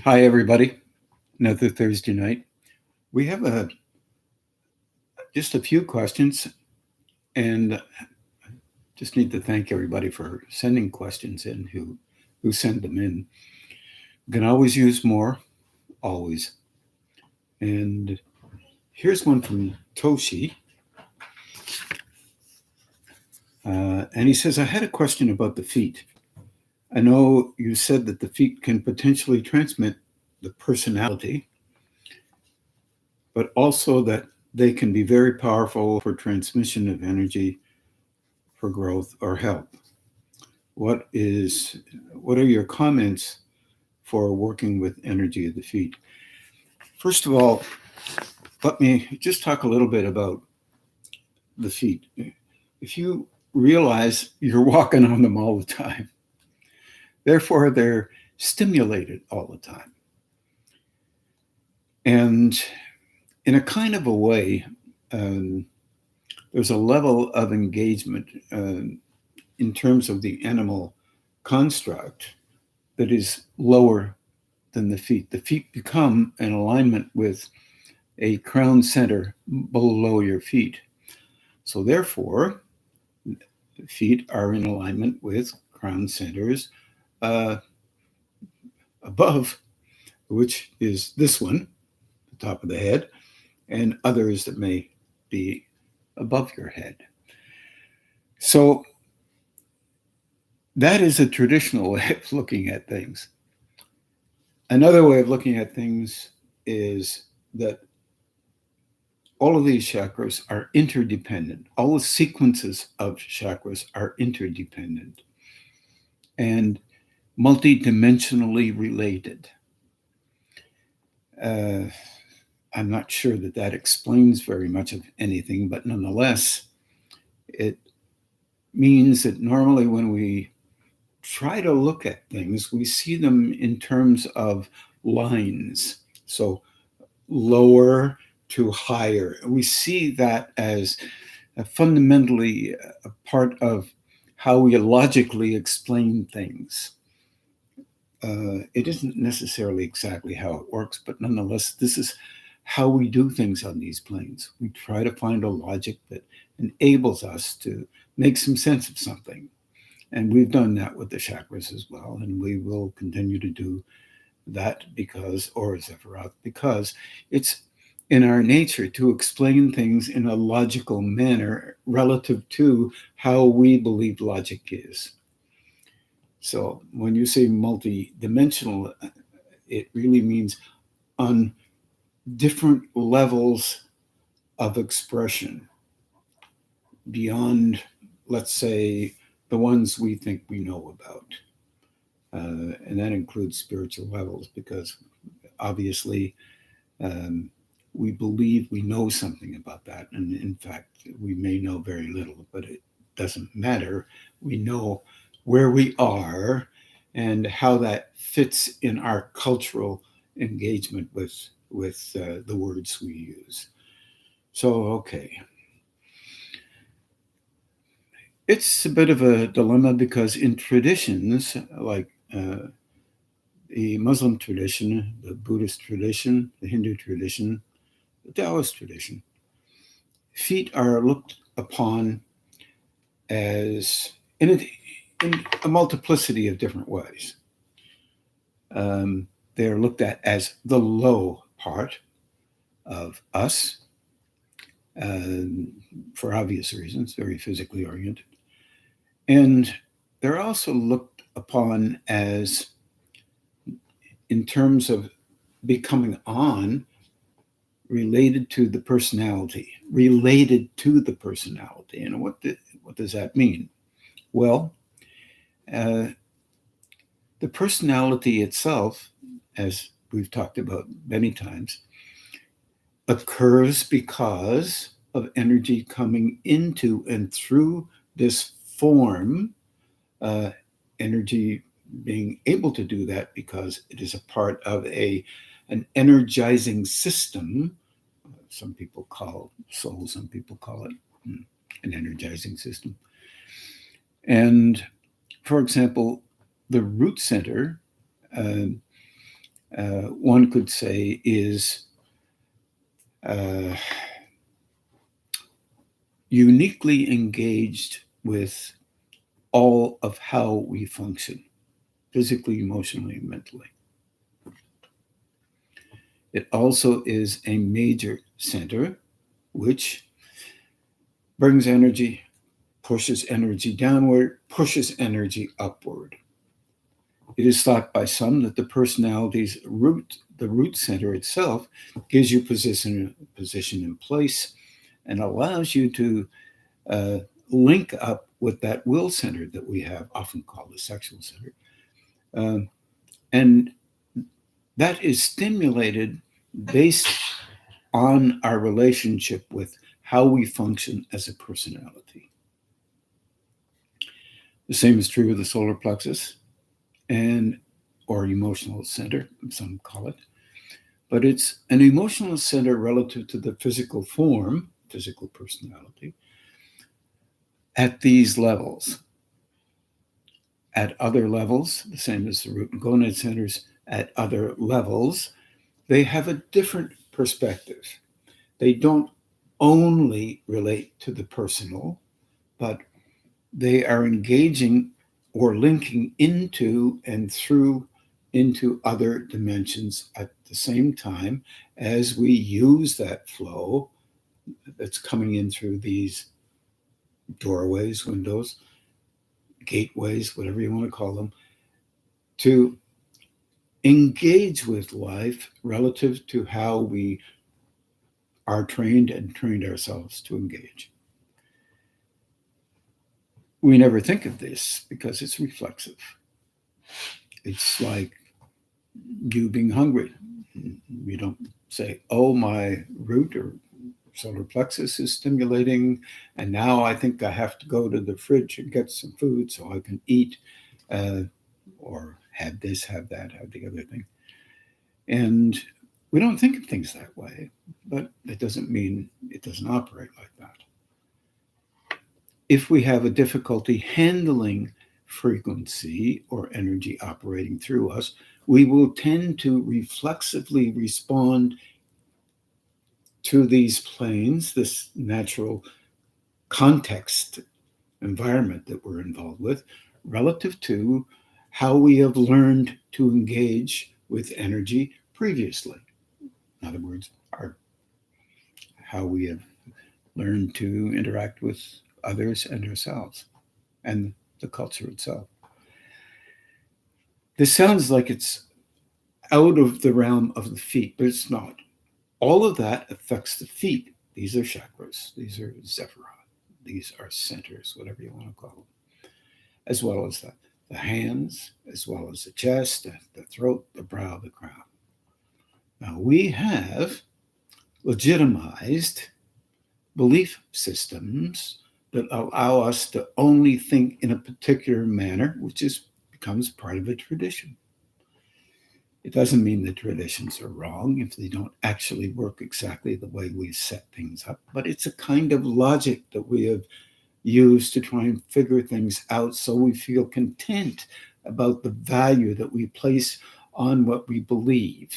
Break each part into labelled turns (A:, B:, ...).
A: Hi, everybody. Another Thursday night. We have just a few questions, and just need to thank everybody for sending questions in who send them in. You can always use more, always. And here's one from Toshi. And he says, I had a question about the feet. I know you said that the feet can potentially transmit the personality, but also that they can be very powerful for transmission of energy for growth or help. What is what are your comments for working with energy of the feet? First of all, let me just talk a little bit about the feet. If you realize you're walking on them all the time, therefore they're stimulated all the time. And in a kind of a way, there's a level of engagement in terms of the animal construct that is lower than the feet. The feet become in alignment with a crown center below your feet. So therefore, feet are in alignment with crown centers uh, above, which is this one, the top of the head, and others that may be above your head. So that is a traditional way of looking at things. Another way of looking at things is that all of these chakras are interdependent. All the sequences of chakras are interdependent and multidimensionally related. I'm not sure that that explains very much of anything, but nonetheless, it means that normally when we try to look at things, we see them in terms of lines. So lower to higher. We see that as fundamentally a part of how we logically explain things. It isn't necessarily exactly how it works, but nonetheless, this is how we do things on these planes. We try to find a logic that enables us to make some sense of something. And we've done that with the chakras as well, and we will continue to do that because, or Zephyroth, because it's in our nature to explain things in a logical manner relative to how we believe logic is. So when you say multidimensional, it really means on different levels of expression beyond, let's say, the ones we think we know about. And that includes spiritual levels because obviously we believe we know something about that. And in fact, we may know very little, but it doesn't matter. We know where we are and how that fits in our cultural engagement with the words we use. So, okay. It's a bit of a dilemma because in traditions like the Muslim tradition, the Buddhist tradition, the Hindu tradition, the Taoist tradition, feet are looked upon as in a multiplicity of different ways. They're looked at as the low part of us, for obvious reasons, very physically oriented. And they're also looked upon as, in terms of becoming on, related to the personality, And what does that mean? Well, the personality itself, as we've talked about many times, occurs because of energy coming into and through this form, energy being able to do that because it is a part of an energizing system. Some people call soul, some people call it an energizing system. And for example, the root center one could say is uniquely engaged with all of how we function, physically, emotionally, and mentally. It also is a major center, which brings energy, pushes energy downward, pushes energy upward. It is thought by some that the personality's root, the root center itself, gives you position in place and allows you to uh, link up with that will center that we have, often called the sexual center. And that is stimulated based on our relationship with how we function as a personality. The same is true with the solar plexus and or emotional center, some call it. But it's an emotional center relative to the physical form, physical personality, at these levels. At other levels, the same as the root and gonad centers, at other levels, they have a different perspective. They don't only relate to the personal, but they are engaging or linking into and through into other dimensions at the same time as we use that flow that's coming in through these doorways, windows, gateways, whatever you want to call them, to engage with life relative to how we are trained and trained ourselves to engage. We never think of this because it's reflexive. It's like you being hungry. You don't say, oh, my root or solar plexus is stimulating, and now I think I have to go to the fridge and get some food so I can eat, or have this, have that, have the other thing. And we don't think of things that way, but it doesn't mean it doesn't operate like that. If we have a difficulty handling frequency or energy operating through us, we will tend to reflexively respond to these planes, this natural context environment that we're involved with, relative to how we have learned to engage with energy previously. In other words, how we have learned to interact with others and ourselves and the culture itself. This sounds like it's out of the realm of the feet, but it's not. All of that affects the feet. These are chakras. These are zephyra. These are centers, whatever you want to call them, as well as the hands, as well as the chest, the throat, the brow, the crown. Now, we have legitimized belief systems that allow us to only think in a particular manner, which becomes part of a tradition. It doesn't mean the traditions are wrong if they don't actually work exactly the way we set things up, but it's a kind of logic that we have used to try and figure things out so we feel content about the value that we place on what we believe.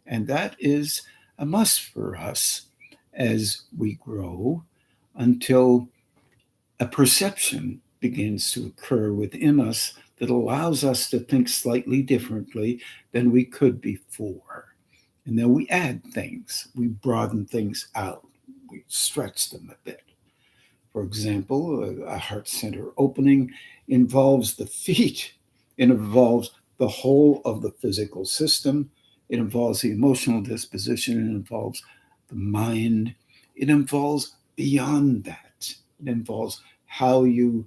A: And that is a must for us as we grow until a perception begins to occur within us that allows us to think slightly differently than we could before. And then we add things, we broaden things out, we stretch them a bit. For example, a heart center opening involves the feet, it involves the whole of the physical system, it involves the emotional disposition, it involves the mind, it involves beyond that. It involves how you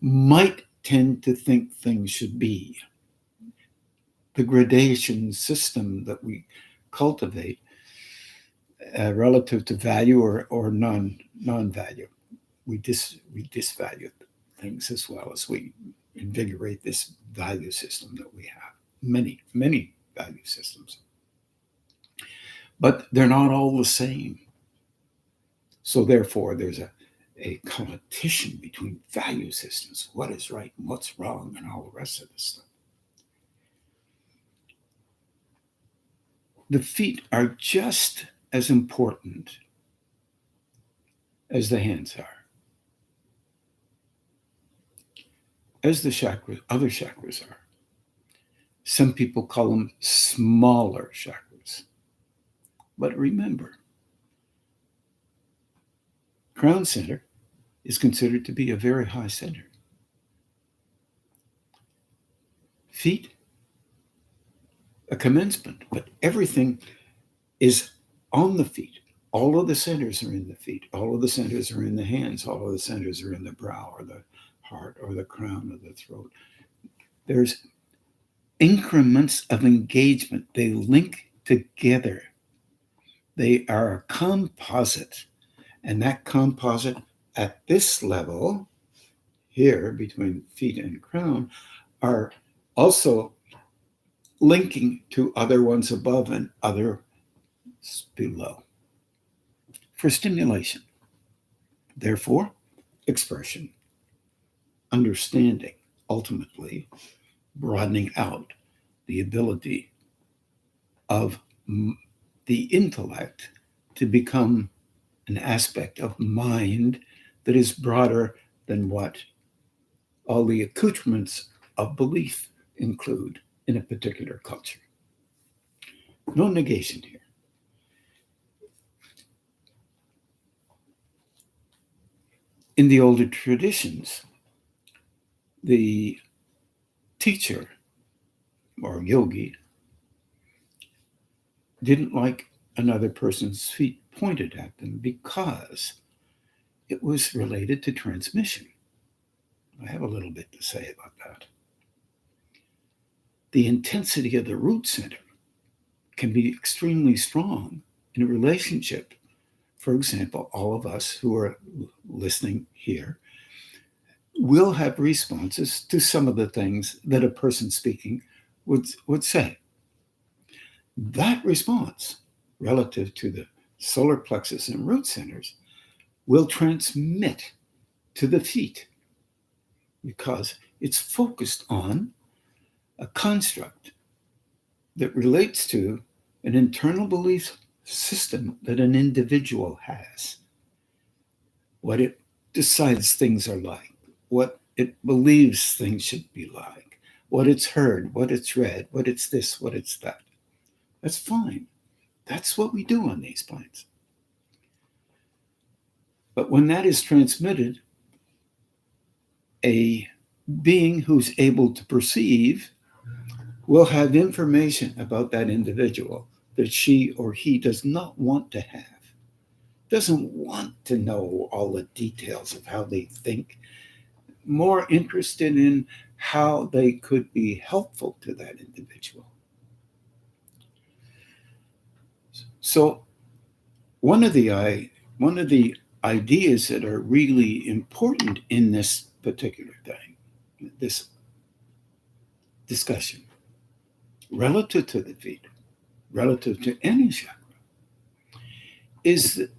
A: might tend to think things should be. The gradation system that we cultivate relative to value or non-value. We disvalue things as well as we invigorate this value system that we have. Many value systems. But they're not all the same. So therefore, there's a competition between value systems, what is right and what's wrong, and all the rest of this stuff. the feet are just as important as the hands are, as the chakras, other chakras are. Some people call them smaller chakras. But remember, crown center is considered to be a very high center. Feet, a commencement, but everything is on the feet. All of the centers are in the feet. All of the centers are in the hands. All of the centers are in the brow or the heart or the crown or the throat. There's increments of engagement. They link together. They are a composite. And that composite at this level, here between feet and crown, are also linking to other ones above and others below for stimulation. Therefore, expression, understanding, ultimately broadening out the ability of the intellect to become an aspect of mind that is broader than what all the accoutrements of belief include in a particular culture. No negation here. In the older traditions, the teacher or yogi didn't like another person's feet pointed at them because it was related to transmission. I have a little bit to say about that. The intensity of the root center can be extremely strong in a relationship. For example, all of us who are listening here will have responses to some of the things that a person speaking would say. That response, relative to the solar plexus and root centers, will transmit to the feet because it's focused on a construct that relates to an internal belief system that an individual has. What it decides things are like, what it believes things should be like, what it's heard, what it's read, what it's this, what it's that. That's fine. That's what we do on these planes. But when that is transmitted, a being who's able to perceive will have information about that individual that she or he does not want to have. Doesn't want to know all the details of how they think. More interested in how they could be helpful to that individual. So one of the ideas that are really important in this particular thing, this discussion, relative to the feet, relative to any chakra, is that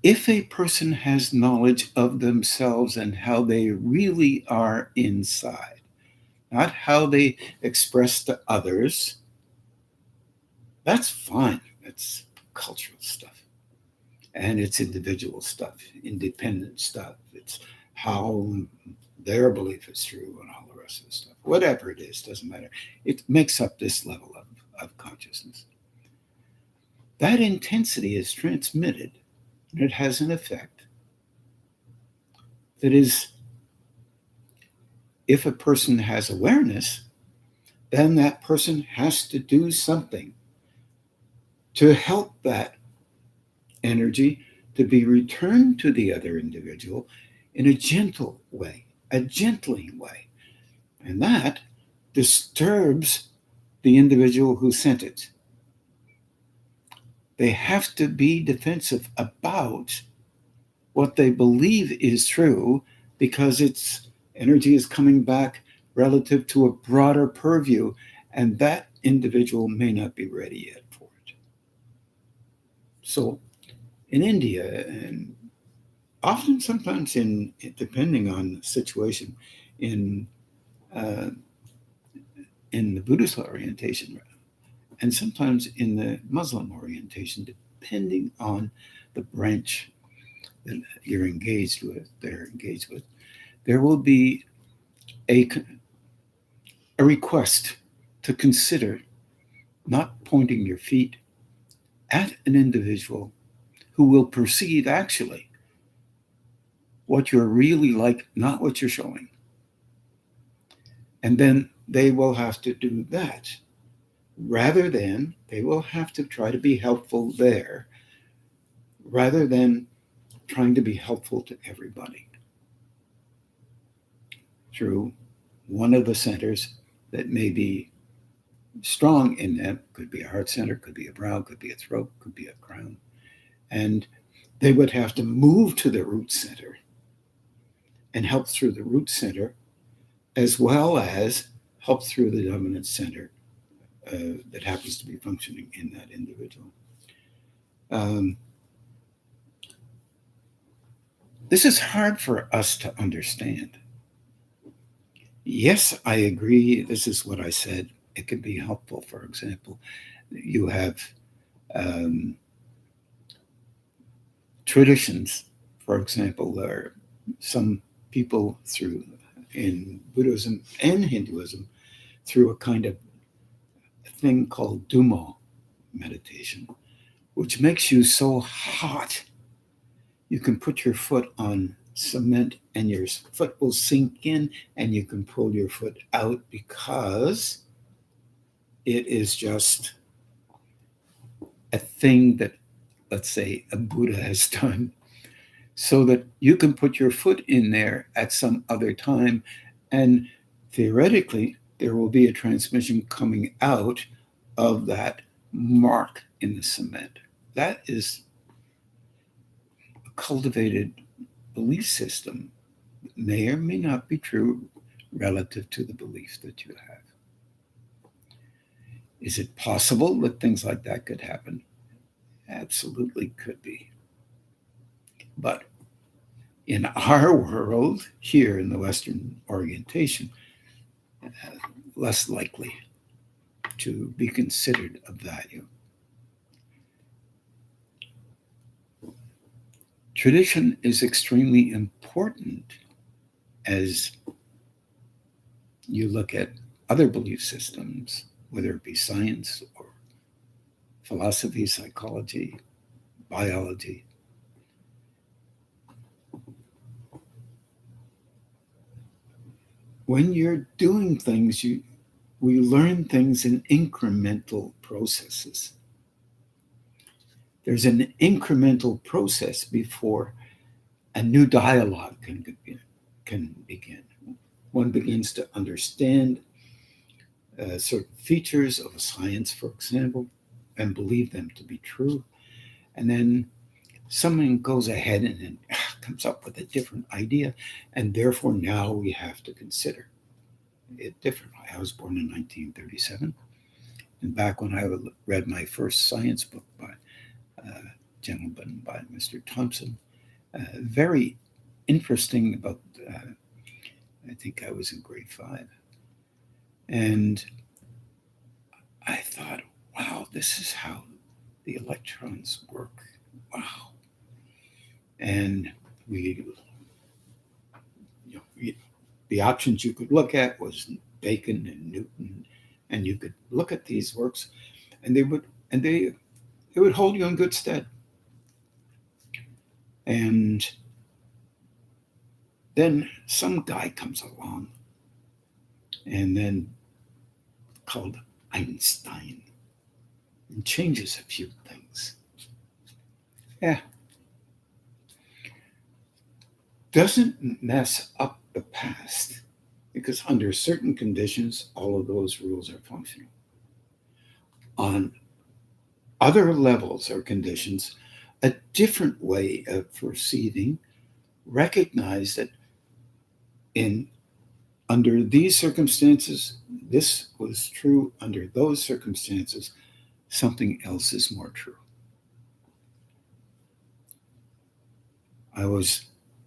A: if a person has knowledge of themselves and how they really are inside, not how they express to others, that's fine. That's cultural stuff. And it's individual stuff, independent stuff. It's how their belief is true and all the rest of the stuff. Whatever it is, doesn't matter. It makes up this level of consciousness. That intensity is transmitted, and it has an effect that is, if a person has awareness, then that person has to do something to help that energy to be returned to the other individual in a gentle way, a gentling way. And that disturbs the individual who sent it. They have to be defensive about what they believe is true because its energy is coming back relative to a broader purview, and that individual may not be ready yet for it. So in India, and often sometimes depending on the situation, in the Buddhist orientation, and sometimes in the Muslim orientation, depending on the branch that you're engaged with, they're engaged with, there will be a, a request to consider not pointing your feet at an individual who will perceive actually what you're really like, not what you're showing. And then they will have to do that rather than they will have to try to be helpful there rather than trying to be helpful to everybody through one of the centers that may be strong in them. Could be a heart center, could be a brow, could be a throat, could be a crown. And they would have to move to the root center and help through the root center as well as help through the dominant center that happens to be functioning in that individual. This is hard for us to understand. Yes, I agree. This is what I said. It can be helpful. For example, you have traditions. For example, there are some people in Buddhism and Hinduism through a kind of thing called Dumo meditation, which makes you so hot you can put your foot on cement and your foot will sink in and you can pull your foot out because it is just a thing that, let's say, a Buddha has done so that you can put your foot in there at some other time and theoretically there will be a transmission coming out of that mark in the cement. That is a cultivated belief system. May or may not be true relative to the belief that you have. Is it possible that things like that could happen? Absolutely could be. But in our world, here in the Western orientation, less likely to be considered of value. Tradition is extremely important as you look at other belief systems, whether it be science or philosophy, psychology, biology. When you're doing things, we learn things in incremental processes. There's an incremental process before a new dialogue can begin. One begins to understand certain features of a science, for example, and believe them to be true. And then someone goes ahead and then comes up with a different idea, and therefore now we have to consider it differently. I was born in 1937, and back when I read my first science book by a gentleman by Mr. Thompson, very interesting about, I think I was in grade 5, and I thought, wow, this is how the electrons work. Wow. And the options you could look at was Bacon and Newton, and you could look at these works, and they would hold you in good stead. And then some guy comes along, and then called Einstein, and changes a few things. Yeah. Doesn't mess up the past, because under certain conditions, all of those rules are functional. On other levels or conditions, a different way of perceiving, recognize that under these circumstances, this was true. Under those circumstances, something else is more true. I was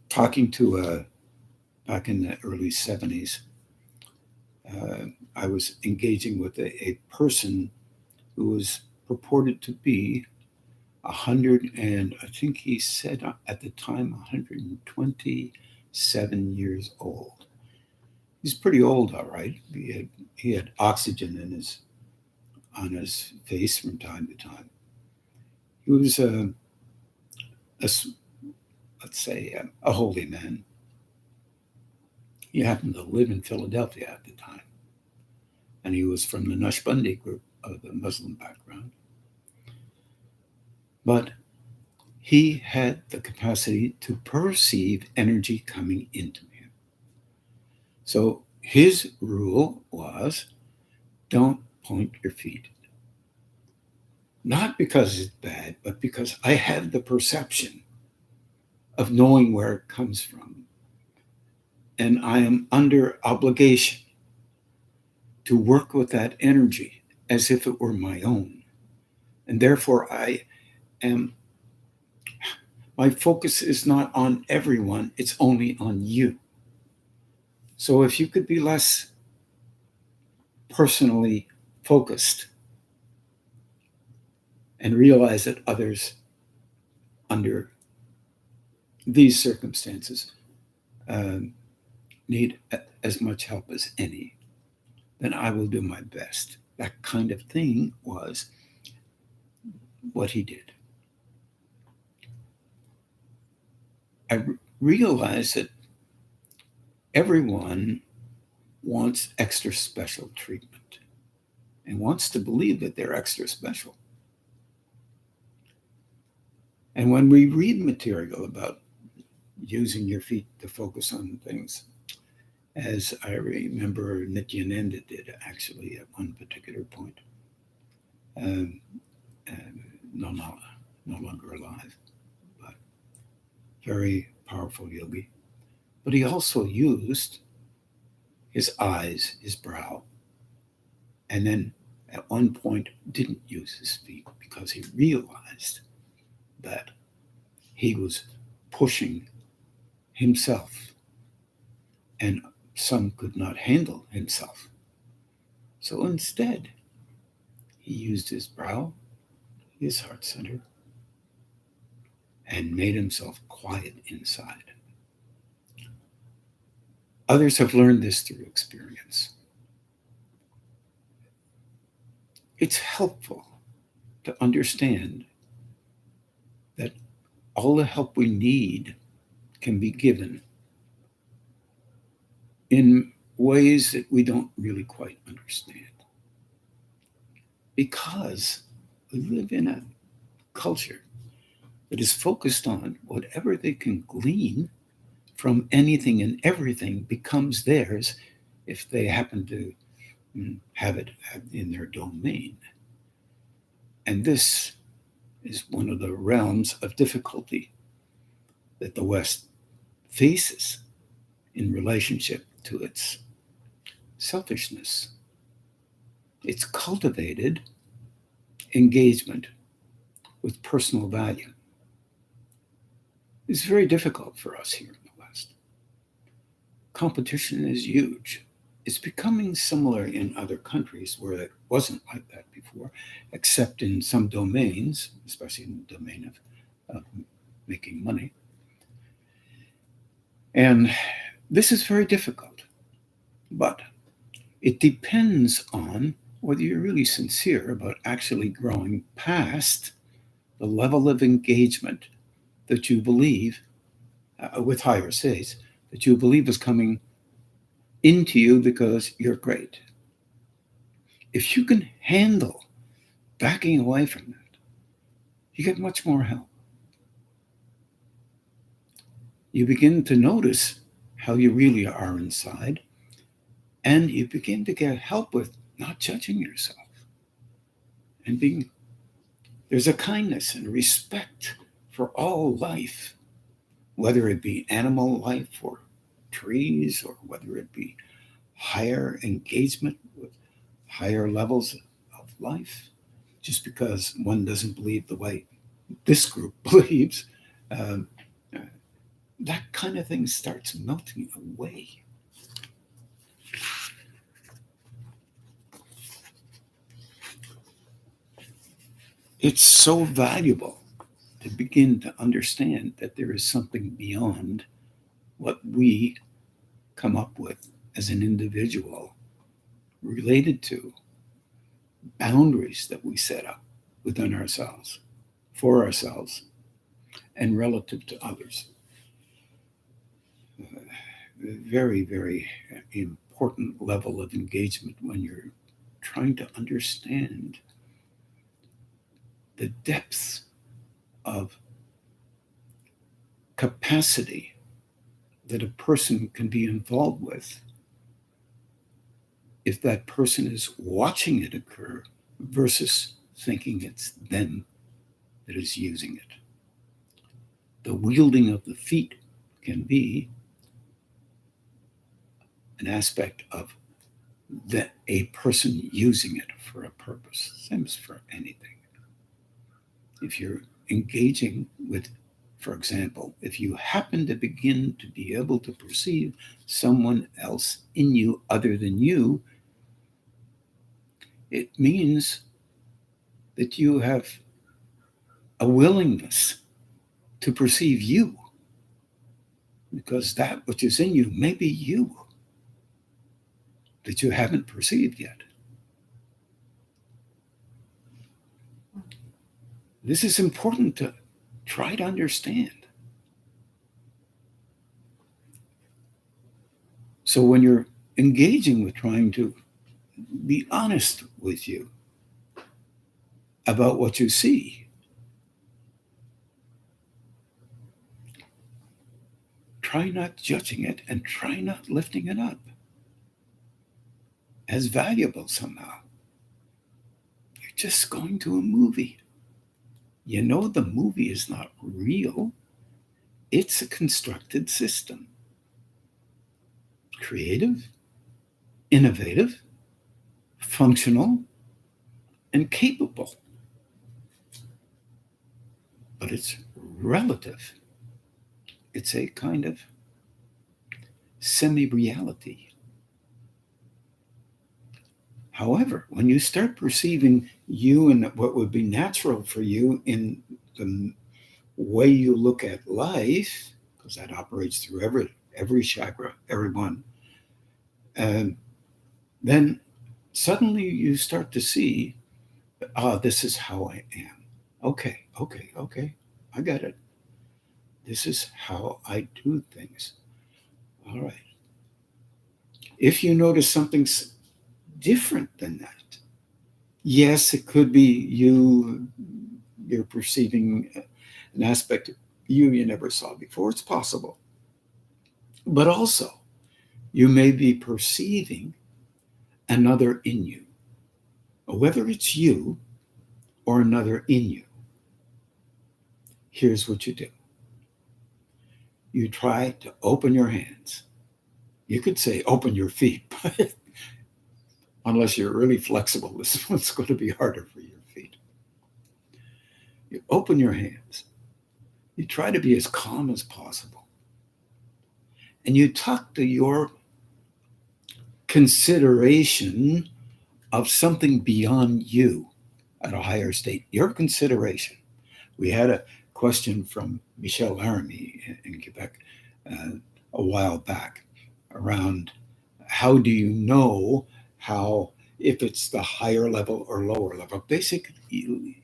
A: talking to back in the early 70s, I was engaging with a person who was purported to be 100, and I think he said at the time 127 years old. He's pretty old, all right. He had oxygen on his face from time to time. He was let's say a holy man. He happened to live in Philadelphia at the time, and he was from the Naqshbandi group of the Muslim background. But he had the capacity to perceive energy coming into him. So his rule was, don't point your feet. Not because it's bad, but because I have the perception of knowing where it comes from. And I am under obligation to work with that energy as if it were my own. And therefore my focus is not on everyone, it's only on you. So if you could be less personally focused and realize that others under these circumstances need as much help as any, then I will do my best. That kind of thing was what he did. I realized that everyone wants extra special treatment and wants to believe that they're extra special. And when we read material about using your feet to focus on things, as I remember Nityananda did actually at one particular point, no longer alive, but very powerful yogi. But he also used his eyes, his brow, and then at one point didn't use his feet because he realized that he was pushing himself, and some could not handle himself. So instead, he used his brow, his heart center, and made himself quiet inside. Others have learned this through experience. It's helpful to understand that all the help we need can be given in ways that we don't really quite understand. Because we live in a culture that is focused on whatever they can glean from anything and everything becomes theirs if they happen to have it in their domain. And this is one of the realms of difficulty that the West faces in relationship to its selfishness. It's cultivated engagement with personal value. It's very difficult for us here in the West. Competition is huge. It's becoming similar in other countries where it wasn't like that before, except in some domains, especially in the domain of making money. And this is very difficult, but it depends on whether you're really sincere about actually growing past the level of engagement that you believe, with higher states, that you believe is coming into you because you're great. If you can handle backing away from that, you get much more help. You begin to notice how you really are inside, and you begin to get help with not judging yourself and there's a kindness and respect for all life, whether it be animal life or trees, or whether it be higher engagement with higher levels of life. Just because one doesn't believe the way this group believes, that kind of thing starts melting away. It's so valuable to begin to understand that there is something beyond what we come up with as an individual related to boundaries that we set up within ourselves, for ourselves, and relative to others. Very, very important level of engagement when you're trying to understand the depths of capacity that a person can be involved with if that person is watching it occur versus thinking it's them that is using it. The wielding of the feet can be an aspect of that a person using it for a purpose. Same as for anything. If you're engaging with, for example, if you happen to begin to be able to perceive someone else in you other than you, it means that you have a willingness to perceive you, because that which is in you may be you that you haven't perceived yet. This is important to try to understand. So when you're engaging with trying to be honest with you about what you see, try not judging it and try not lifting it up as valuable somehow. You're just going to a movie. You know the movie is not real. It's a constructed system. Creative, innovative, functional, and capable. But it's relative. It's a kind of semi-reality. However, when you start perceiving you and what would be natural for you in the way you look at life, because that operates through every chakra, every one, and then suddenly you start to see, this is how I am. Okay, I got it. This is how I do things. All right. If you notice something's different than that, yes, it could be you're perceiving an aspect of you never saw before. It's possible. But also, you may be perceiving another in you, whether it's you or another in you. Here's what you do. You try to open your hands. You could say open your feet, but unless you're really flexible, this one's going to be harder for your feet. You open your hands. You try to be as calm as possible. And you talk to your consideration of something beyond you at a higher state. Your consideration. We had a question from Michel Laramie in Quebec a while back around how do you know how if it's the higher level or lower level. Basically,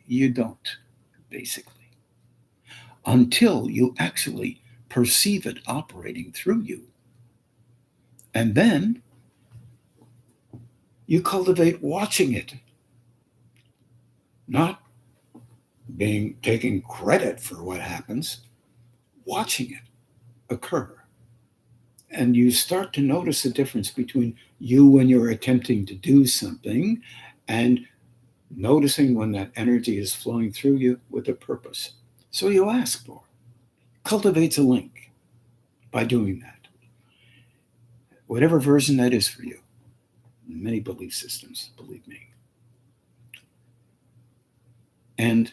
A: you don't, basically, until you actually perceive it operating through you. And then you cultivate watching it, not taking credit for what happens, watching it occur. And you start to notice the difference between you when you're attempting to do something and noticing when that energy is flowing through you with a purpose. So you ask for it. Cultivates a link by doing that. Whatever version that is for you. Many belief systems, believe me. And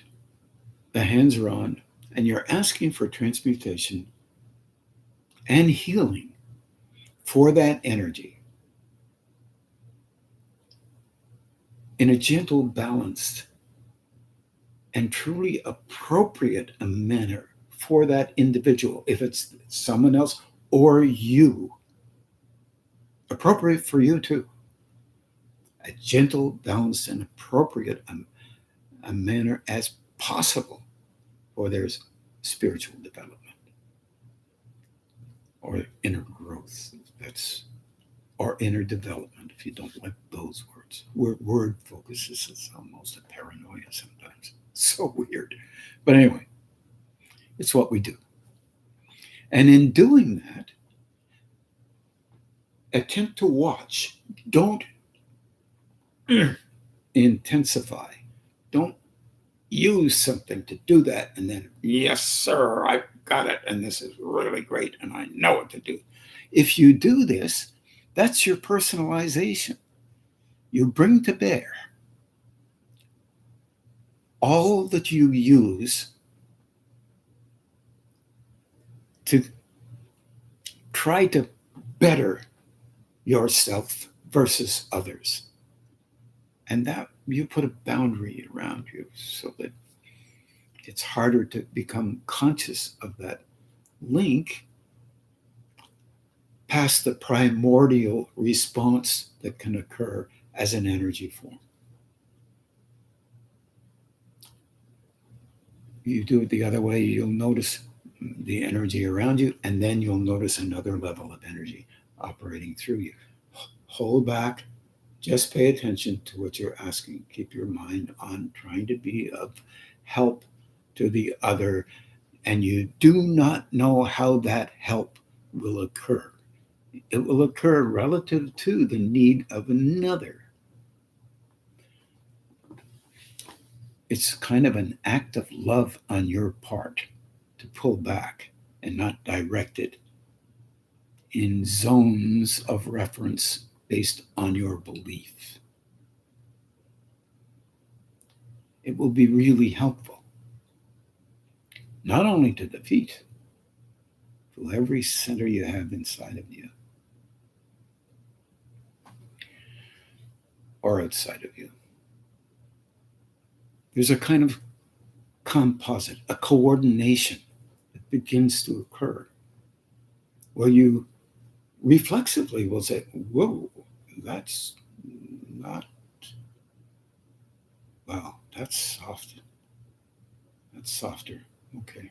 A: the hands are on, and you're asking for transmutation and healing for that energy in a gentle, balanced and truly appropriate a manner for that individual, if it's someone else or you, appropriate for you too, a gentle, balanced, and appropriate a manner as possible for their spiritual development or inner growth. That's or inner development, if you don't like those words. Word focuses is almost a paranoia sometimes. So weird. But anyway, it's what we do. And in doing that, attempt to watch. Don't intensify. Don't use something to do that and then, yes, sir, I've got it. And this is really great. And I know what to do. If you do this, that's your personalization. You bring to bear all that you use to try to better yourself versus others. And that you put a boundary around you so that it's harder to become conscious of that link past the primordial response that can occur as an energy form. You do it the other way, you'll notice the energy around you, and then you'll notice another level of energy operating through you. Hold back, just pay attention to what you're asking. Keep your mind on trying to be of help to the other, and you do not know how that help will occur. It will occur relative to the need of another. It's kind of an act of love on your part to pull back and not direct it in zones of reference based on your belief. It will be really helpful, not only to the feet, to every center you have inside of you or outside of you. There's a kind of composite, a coordination that begins to occur where you reflexively will say, whoa, that's not, wow, that's soft. That's softer. Okay.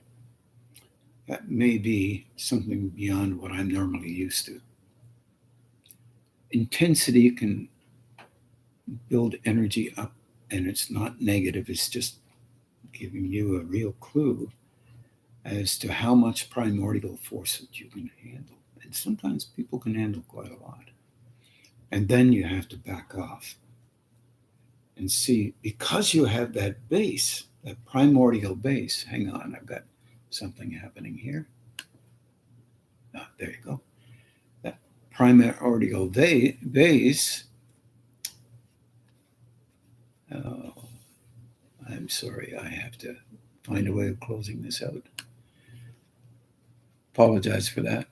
A: That may be something beyond what I'm normally used to. Intensity can build energy up, and it's not negative, it's just giving you a real clue as to how much primordial force that you can handle. And sometimes people can handle quite a lot. And then you have to back off and see, because you have that base, that primordial base. Hang on, I've got something happening here. Ah, there you go. That primordial base. Oh, I'm sorry, I have to find a way of closing this out. Apologize for that.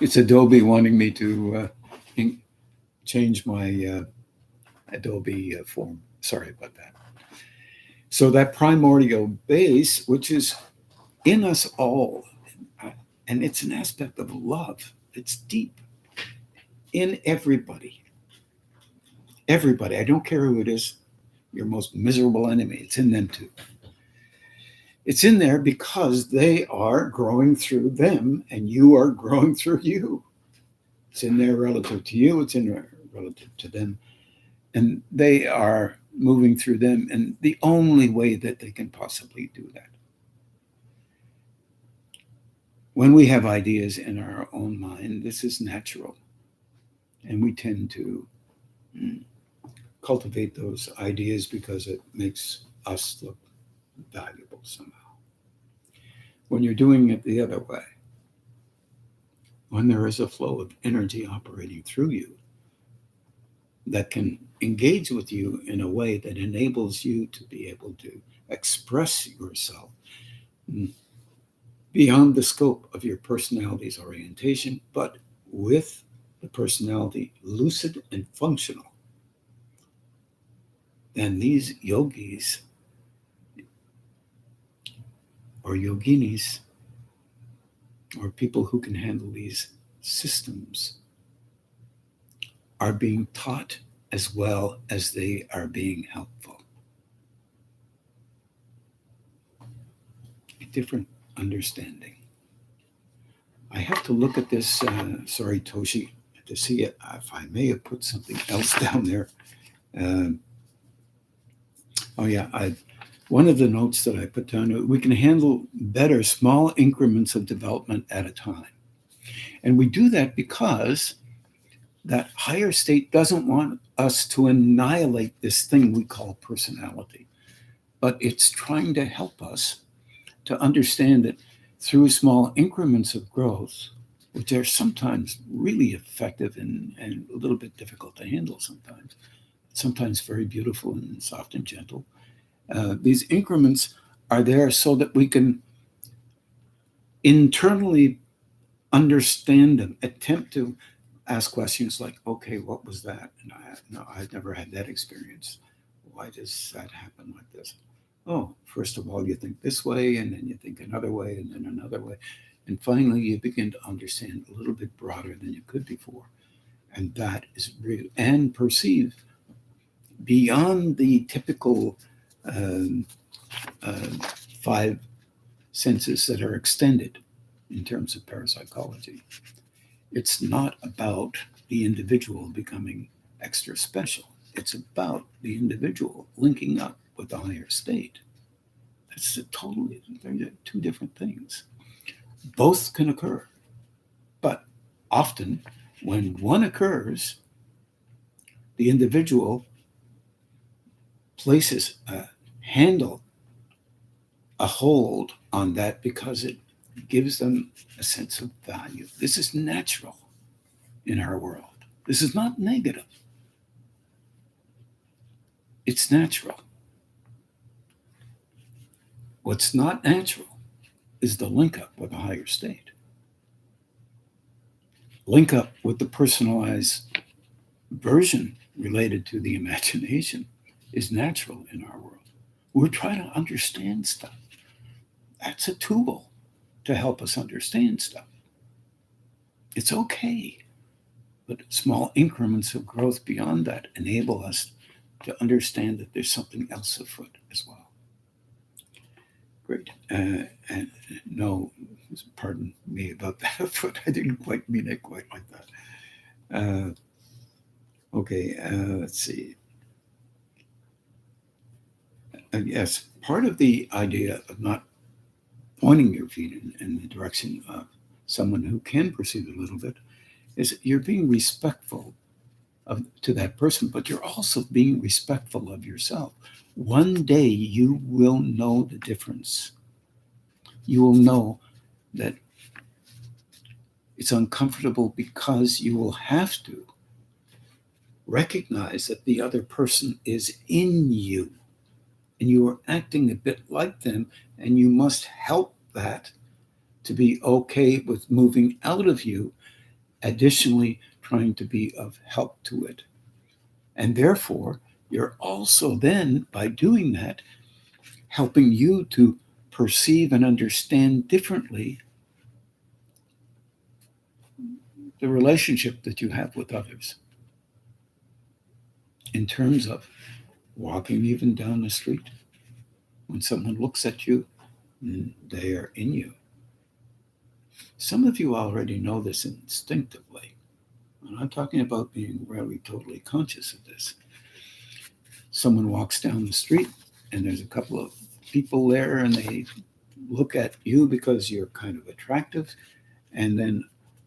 A: It's Adobe wanting me to change my Adobe form. Sorry about that. So that primordial base, which is in us all, and it's an aspect of love. It's deep in everybody. Everybody. I don't care who it is. Your most miserable enemy. It's in them too. It's in there because they are growing through them and you are growing through you. It's in there relative to you. It's in there relative to them. And they are moving through them. And the only way that they can possibly do that. When we have ideas in our own mind, this is natural. And we tend to cultivate those ideas because it makes us look valuable somehow. When you're doing it the other way, when there is a flow of energy operating through you that can engage with you in a way that enables you to be able to express yourself beyond the scope of your personality's orientation, but with the personality lucid and functional, then these yogis or yoginis or people who can handle these systems are being taught as well as they are being helpful. A different understanding. I have to look at this, sorry, Toshi, to see it. If I may have put something else down there. One of the notes that I put down, we can handle better small increments of development at a time. And we do that because that higher state doesn't want us to annihilate this thing we call personality, but it's trying to help us to understand that through small increments of growth, which are sometimes really effective and a little bit difficult to handle sometimes very beautiful and soft and gentle. These increments are there so that we can internally understand them, attempt to ask questions like, okay, what was that? And I've never had that experience. Why does that happen like this? Oh, first of all, you think this way, and then you think another way, and then another way. And finally, you begin to understand a little bit broader than you could before. And that is real, and perceive beyond the typical 5 senses that are extended in terms of parapsychology. It's not about the individual becoming extra special. It's about the individual linking up with the higher state. That's they're 2 different things. Both can occur, but often when one occurs, the individual places a handle, a hold on that because it gives them a sense of value. This is natural in our world. This is not negative. It's natural. What's not natural is the link up with a higher state. Link up with the personalized version related to the imagination is natural in our world. We're trying to understand stuff. That's a tool to help us understand stuff. It's okay, but small increments of growth beyond that enable us to understand that there's something else afoot as well. Great. And no, pardon me about that afoot. I didn't quite mean it quite like that. Let's see. Yes, part of the idea of not pointing your feet in the direction of someone who can perceive a little bit is that you're being respectful to that person, but you're also being respectful of yourself. One day you will know the difference. You will know that it's uncomfortable because you will have to recognize that the other person is in you and you are acting a bit like them, and you must help that to be okay with moving out of you, additionally trying to be of help to it. And therefore, you're also then, by doing that, helping you to perceive and understand differently the relationship that you have with others. In terms of walking even down the street, when someone looks at you, they are in you. Some of you already know this instinctively. I'm not talking about being really totally conscious of this. Someone walks down the street and there's a couple of people there and they look at you because you're kind of attractive, and then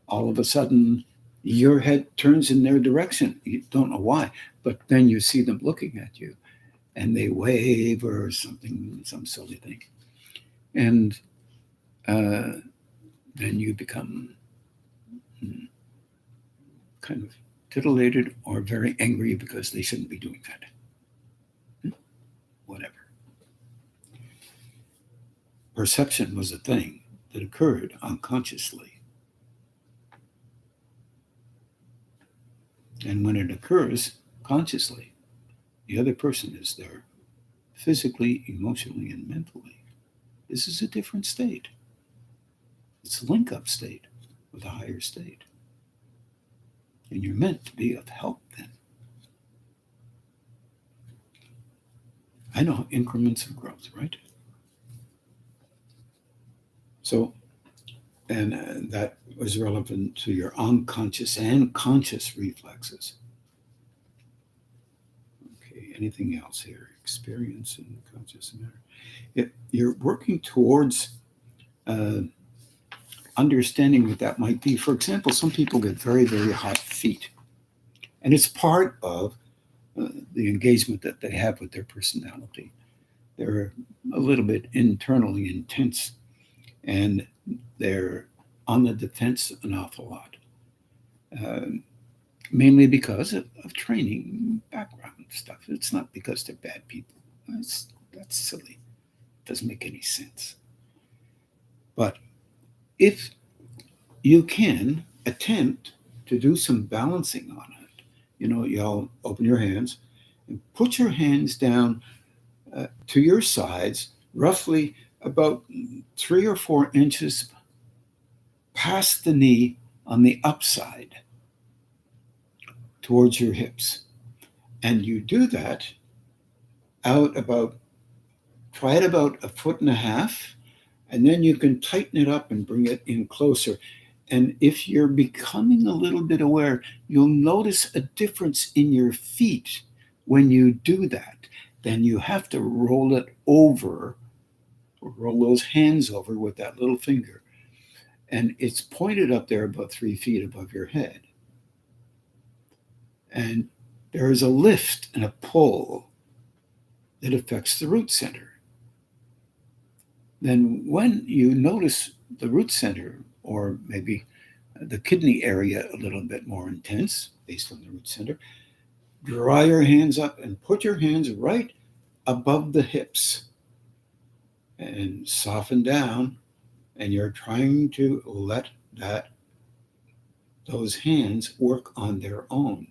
A: all of a sudden your head turns in their direction. You don't know why, but then you see them looking at you and they wave or something, some silly thing. And then you become kind of titillated or very angry because they shouldn't be doing that. Whatever. Perception was a thing that occurred unconsciously. And when it occurs consciously, the other person is there physically, emotionally, and mentally. This is a different state. It's a link up state with a higher state. And you're meant to be of help then. I know increments of growth, right? So, and that was relevant to your unconscious and conscious reflexes. Okay, anything else here? Experience and conscious matter. You're working towards understanding what that might be. For example, some people get very, very hot feet, and it's part of the engagement that they have with their personality. They're a little bit internally intense, and they're on the defense an awful lot, mainly because of training background stuff. It's not because they're bad people. That's silly. It doesn't make any sense. But if you can attempt to do some balancing on it, you'll open your hands and put your hands down to your sides, roughly about 3 or 4 inches past the knee on the upside towards your hips. And you do that try it about 1.5 feet, and then you can tighten it up and bring it in closer. And if you're becoming a little bit aware, you'll notice a difference in your feet when you do that. Then you have to roll it over, roll those hands over with that little finger. And it's pointed up there about 3 feet above your head. And there is a lift and a pull that affects the root center. Then when you notice the root center, or maybe the kidney area a little bit more intense based on the root center, draw your hands up and put your hands right above the hips and soften down, and you're trying to let those hands work on their own,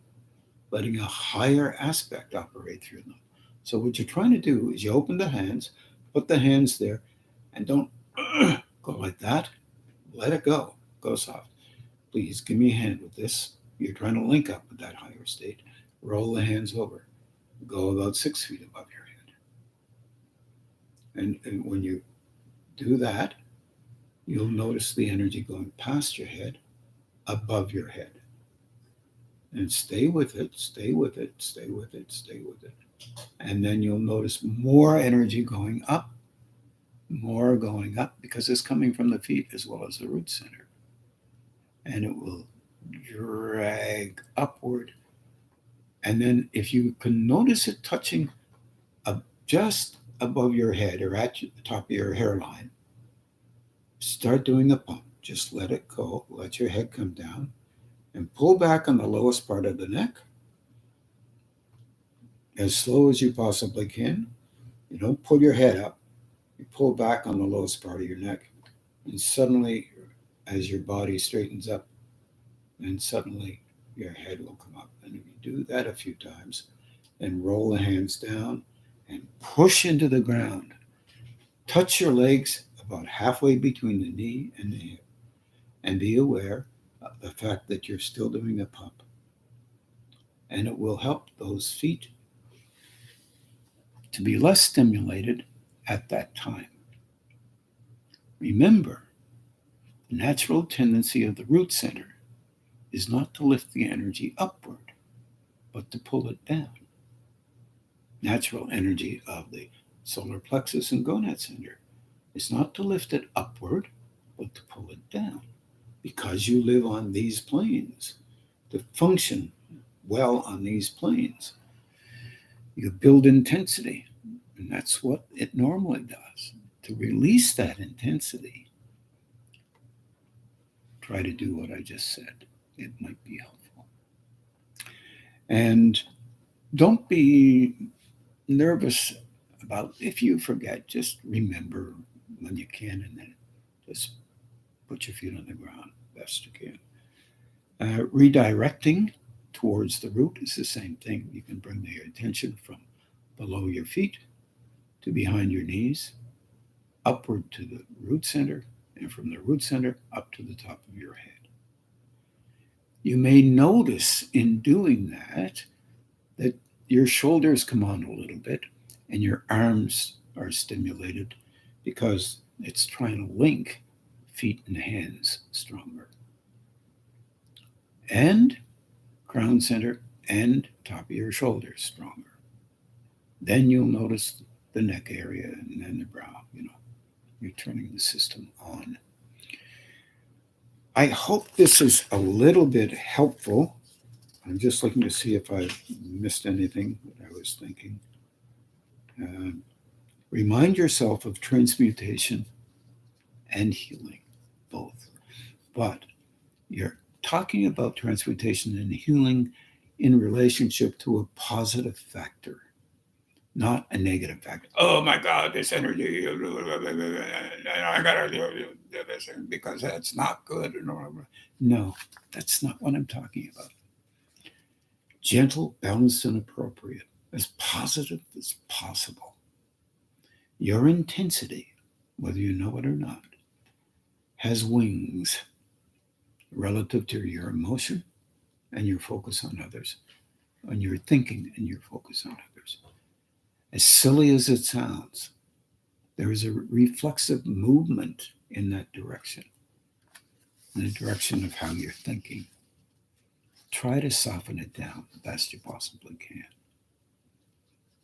A: letting a higher aspect operate through them. So what you're trying to do is you open the hands, put the hands there, and don't go like that. Let it go. Go soft. Please give me a hand with this. You're trying to link up with that higher state. Roll the hands over. Go about 6 feet above your head. And when you do that, you'll notice the energy going past your head, above your head. And stay with it, stay with it, stay with it, stay with it. And then you'll notice more energy going up, more going up, because it's coming from the feet as well as the root center. And it will drag upward. And then if you can notice it touching just above your head or at the top of your hairline, start doing a pump. Just let it go. Let your head come down and pull back on the lowest part of the neck as slow as you possibly can. You don't pull your head up. You pull back on the lowest part of your neck. And suddenly, as your body straightens up, then suddenly your head will come up. And if you do that a few times, then roll the hands down and push into the ground. Touch your legs about halfway between the knee and the hip. And be aware of the fact that you're still doing a pump. And it will help those feet to be less stimulated at that time. Remember, the natural tendency of the root center is not to lift the energy upward, but to pull it down. Natural energy of the solar plexus and gonad center is not to lift it upward, but to pull it down. Because you live on these planes, to function well on these planes, you build intensity, and that's what it normally does. To release that intensity, try to do what I just said. It might be helpful. And don't be nervous about if you forget. Just remember when you can, and then just put your feet on the ground best you can. Redirecting towards the root is the same thing. You can bring the attention from below your feet to behind your knees, upward to the root center, and from the root center up to the top of your head. You may notice in doing that your shoulders come on a little bit and your arms are stimulated because it's trying to link feet and hands stronger. And crown center and top of your shoulders stronger. Then you'll notice the neck area and then the brow, you're turning the system on. I hope this is a little bit helpful. I'm just looking to see if I missed anything that I was thinking. Remind yourself of transmutation and healing, both. But you're talking about transmutation and healing in relationship to a positive factor, not a negative factor. Oh my God, this energy, I gotta do this because that's not good. No, that's not what I'm talking about. Gentle, balanced, and appropriate, as positive as possible. Your intensity, whether you know it or not, has wings relative to your emotion and your focus on others, on your thinking and your focus on others. As silly as it sounds, there is a reflexive movement in that direction, in the direction of how you're thinking. Try to soften it down the best you possibly can.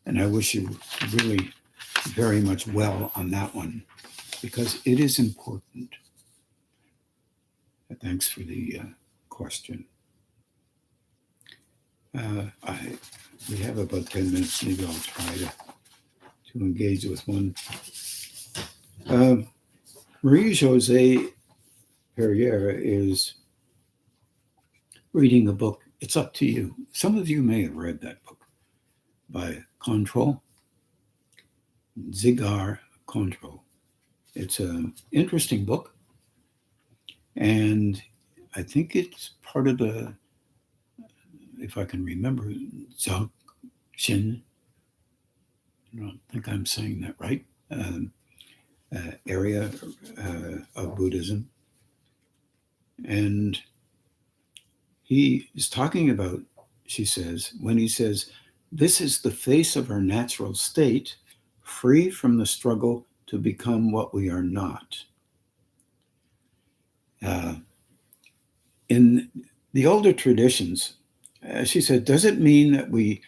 A: And I wish you really very much well on that one, because it is important. Thanks for the question. We have about 10 minutes. Maybe I'll try to engage with one. Marie-Josée Perrier is reading a book. It's up to you. Some of you may have read that book by Control, Zigar Control. It's an interesting book. And I think it's part of the, if I can remember, Dzogchen, I don't think I'm saying that right, area of Buddhism. And he is talking about, she says, when he says, this is the face of our natural state, free from the struggle to become what we are not. In the older traditions, she said, does it mean that we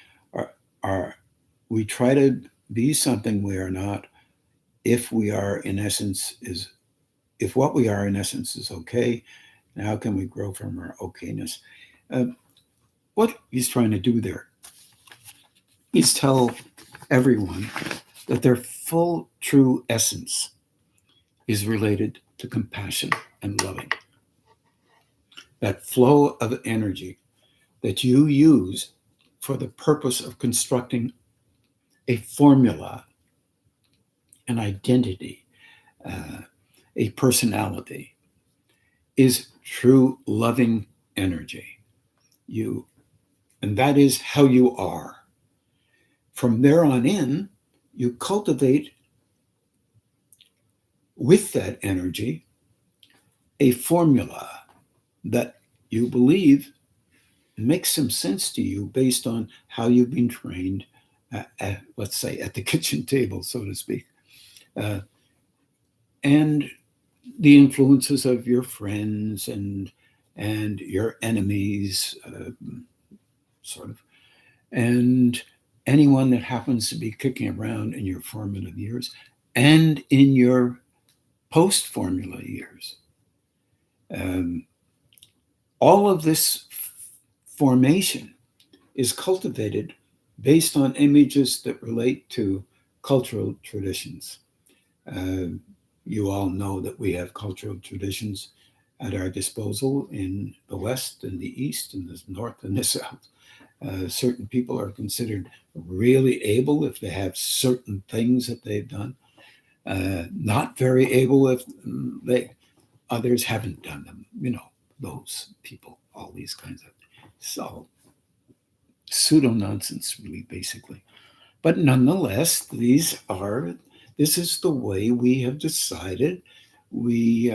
A: try to be something we are not if we are in essence if what we are in essence is okay? And how can we grow from our okayness? What he's trying to do there is tell everyone that their full true essence is related to compassion and loving. That flow of energy that you use for the purpose of constructing a formula, an identity, a personality, is true loving energy. And that is how you are. From there on in, you cultivate with that energy a formula that you believe makes some sense to you based on how you've been trained, let's say, at the kitchen table, so to speak. And the influences of your friends and your enemies, sort of, and anyone that happens to be kicking around in your formative years and in your post-formula years. All of this formation is cultivated based on images that relate to cultural traditions. You all know that we have cultural traditions at our disposal in the West and the East and the North and the South. Certain people are considered really able if they have certain things that they've done. Not very able if others haven't done them. Those people, all these kinds of. So pseudo-nonsense, really, basically. But nonetheless, this is the way we have decided we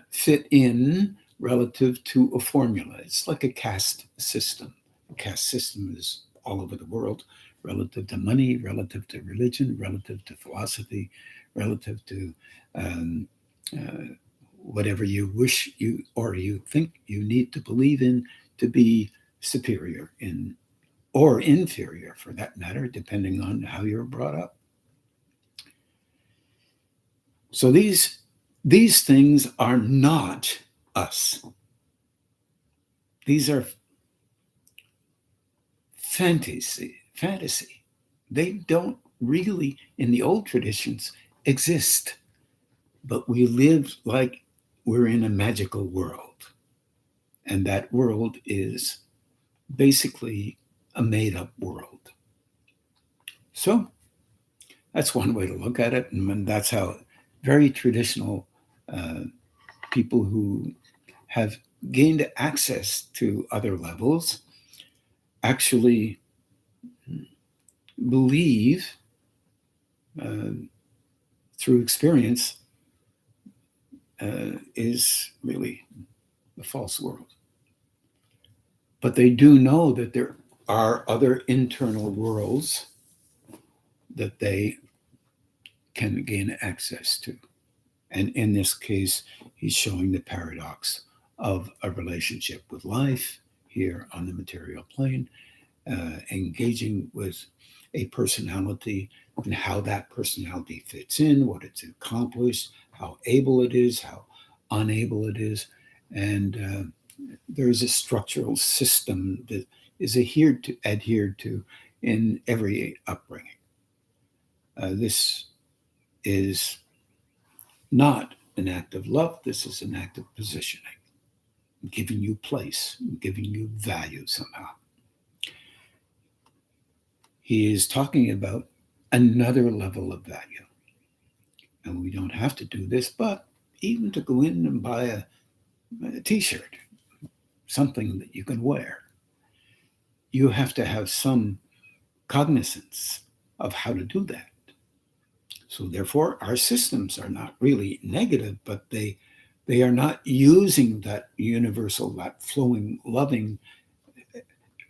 A: fit in relative to a formula. It's like a caste system. A caste system is all over the world, relative to money, relative to religion, relative to philosophy, relative to um, uh, whatever you wish you or you think you need to believe in to be superior in or inferior, for that matter, depending on how you're brought up. So these things are not us. These are fantasy. They don't really, in the old traditions, exist. But we live like we're in a magical world. And that world is basically a made up world. So that's one way to look at it. And that's how very traditional uh, people who have gained access to other levels actually believe uh, through experience is really the false world. But they do know that there are other internal worlds that they can gain access to. And in this case, he's showing the paradox of a relationship with life here on the material plane, engaging with a personality and how that personality fits in, what it's accomplished, how able it is, how unable it is. And there's a structural system that is adhered to in every upbringing. This is not an act of love. This is an act of positioning, giving you place, giving you value somehow. He is talking about another level of value. And we don't have to do this, but even to go in and buy a t-shirt, something that you can wear, you have to have some cognizance of how to do that. So therefore, our systems are not really negative, but they are not using that universal, that flowing, loving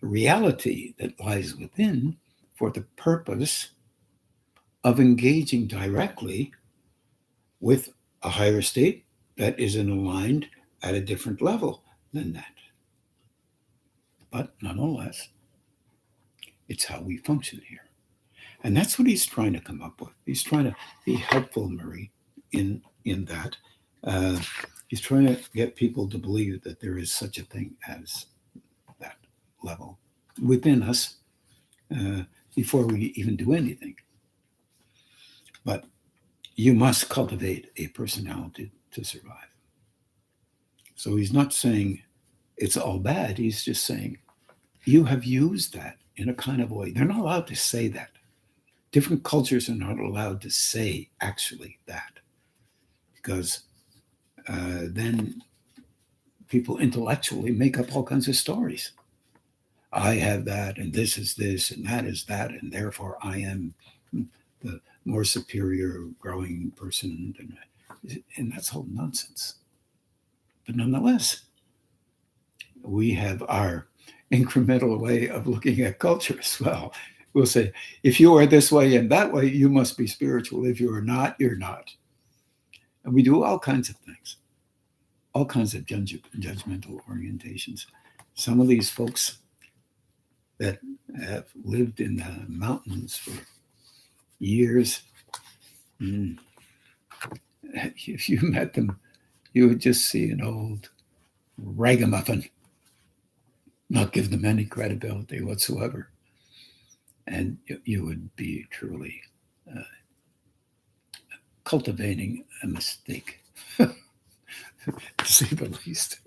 A: reality that lies within for the purpose of engaging directly with a higher state that isn't aligned at a different level than that. But nonetheless, it's how we function here. And that's what he's trying to come up with. He's trying to be helpful, Marie, in that. He's trying to get people to believe that there is such a thing as that level within us before we even do anything. But you must cultivate a personality to survive. So he's not saying it's all bad. He's just saying you have used that in a kind of way. They're not allowed to say that. Different cultures are not allowed to say actually that, because then people intellectually make up all kinds of stories. I have that, and this is this, and that is that, and therefore I am the more superior growing person. And that's all nonsense. But nonetheless, we have our incremental way of looking at culture as well. We'll say, if you are this way and that way, you must be spiritual. If you are not, you're not. And we do all kinds of things, all kinds of judgmental orientations. Some of these folks that have lived in the mountains for years, if you met them, you would just see an old ragamuffin, not give them any credibility whatsoever. And you would be truly cultivating a mistake, to say the least.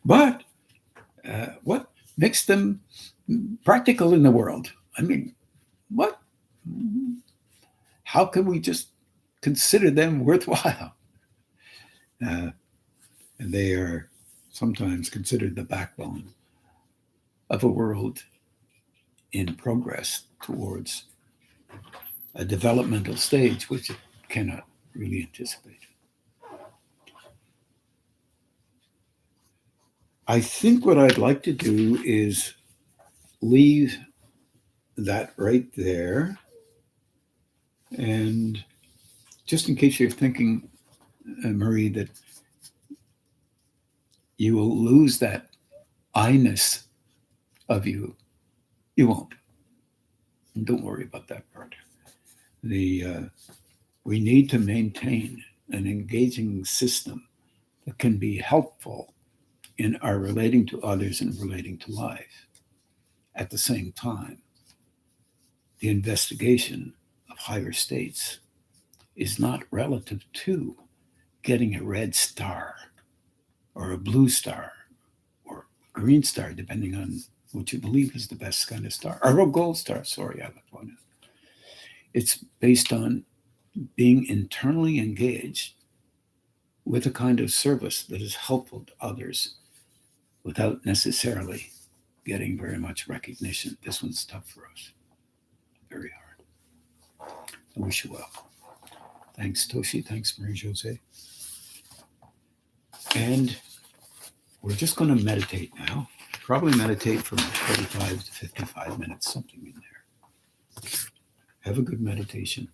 A: But what makes them practical in the world? I mean, what? How can we just consider them worthwhile? And they are sometimes considered the backbone of a world in progress towards a developmental stage which it cannot really anticipate. I think what I'd like to do is leave that right there. And just in case you're thinking, Marie, that you will lose that I-ness of you, you won't. And don't worry about that part. We need to maintain an engaging system that can be helpful in our relating to others and relating to life. At the same time, the investigation of higher states is not relative to getting a red star or a blue star or a green star, depending on what you believe is the best kind of star, or a gold star, sorry, I would point out. It's based on being internally engaged with a kind of service that is helpful to others without necessarily getting very much recognition. This one's tough for us, very hard. I wish you well. Thanks, Toshi. Thanks, Marie Jose. And we're just going to meditate now. Probably meditate for 45 to 55 minutes, something in there. Have a good meditation.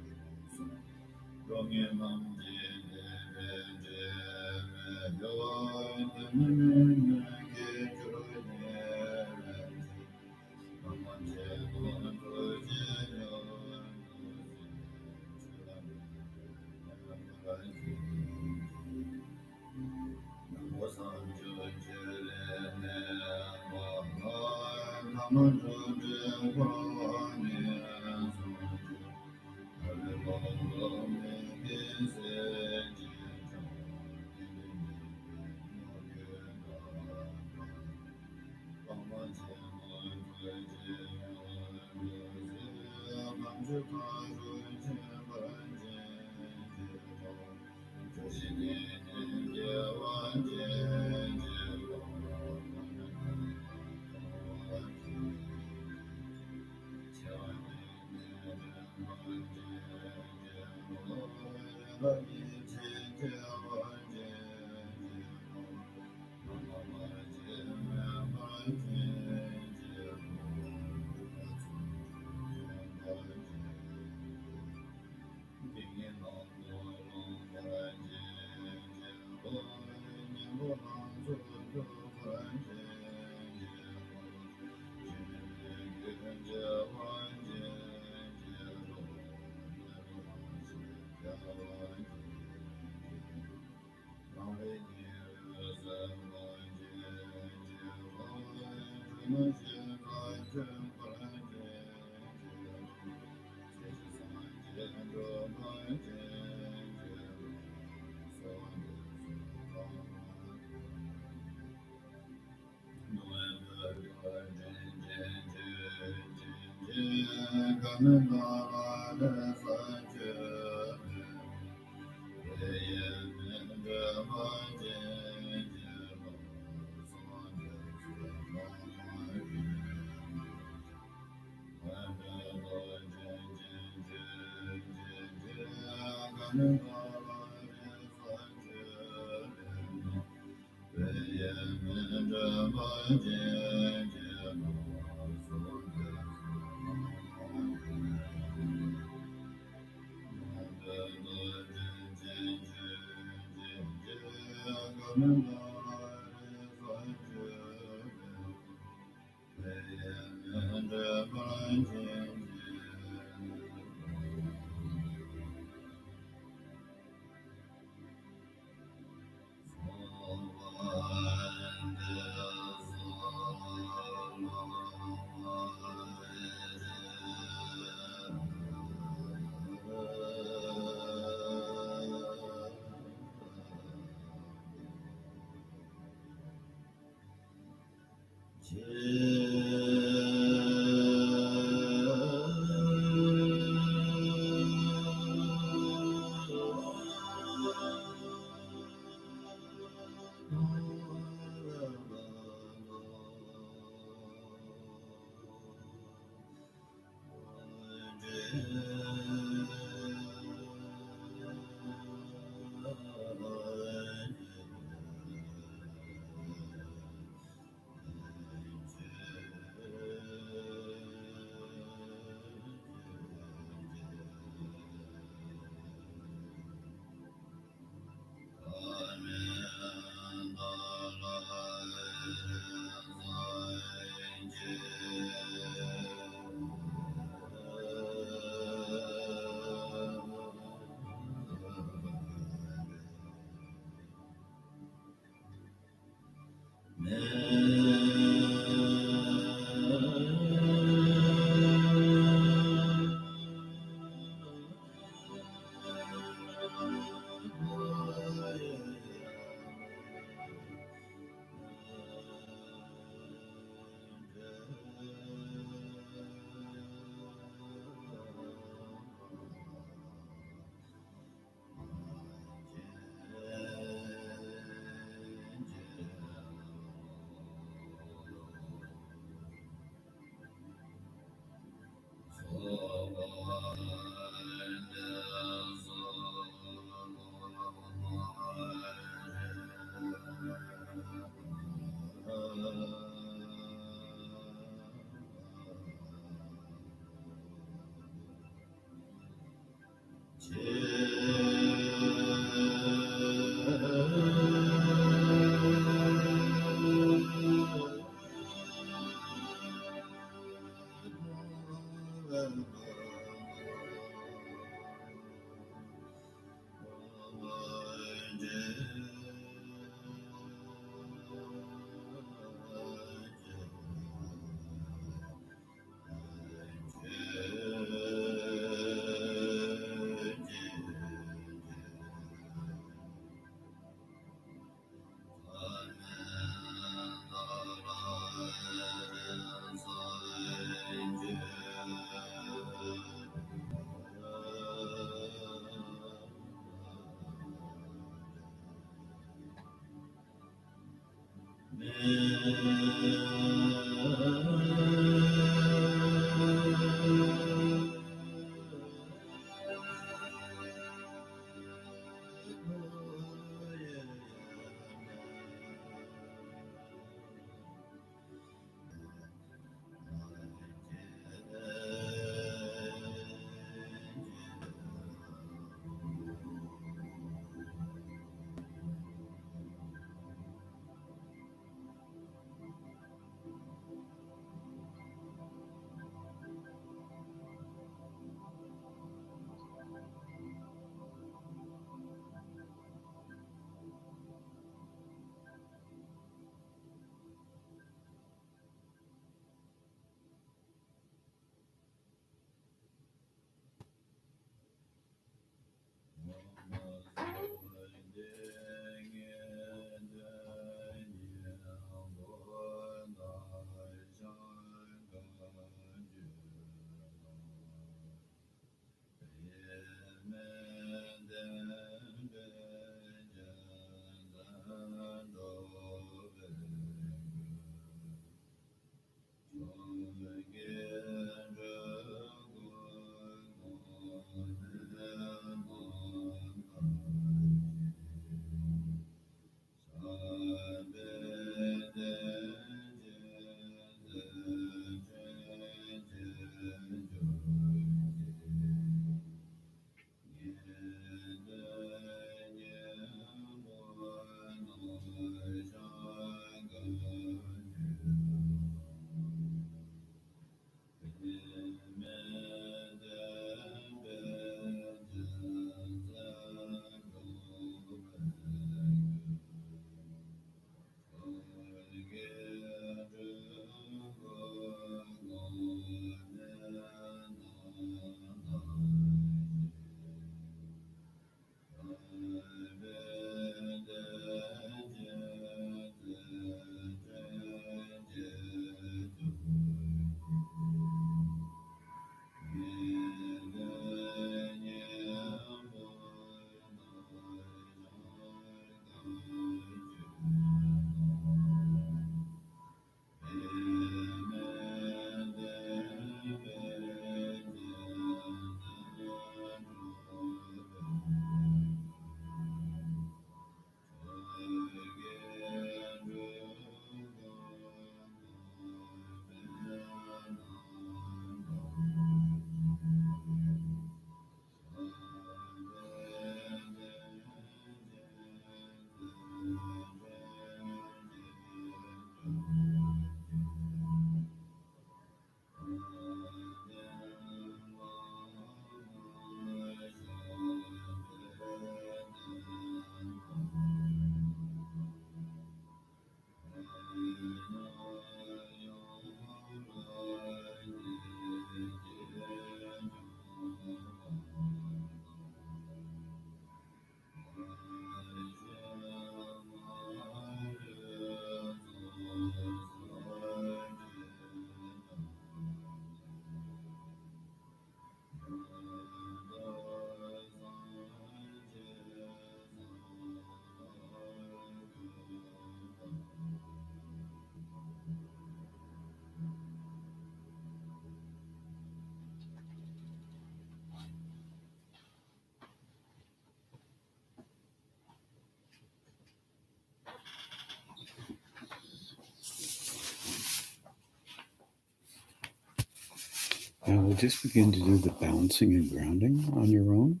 A: Now we'll just begin to do the balancing and grounding on your own.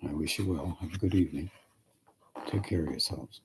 A: I wish you well. Have a good evening. Take care of yourselves.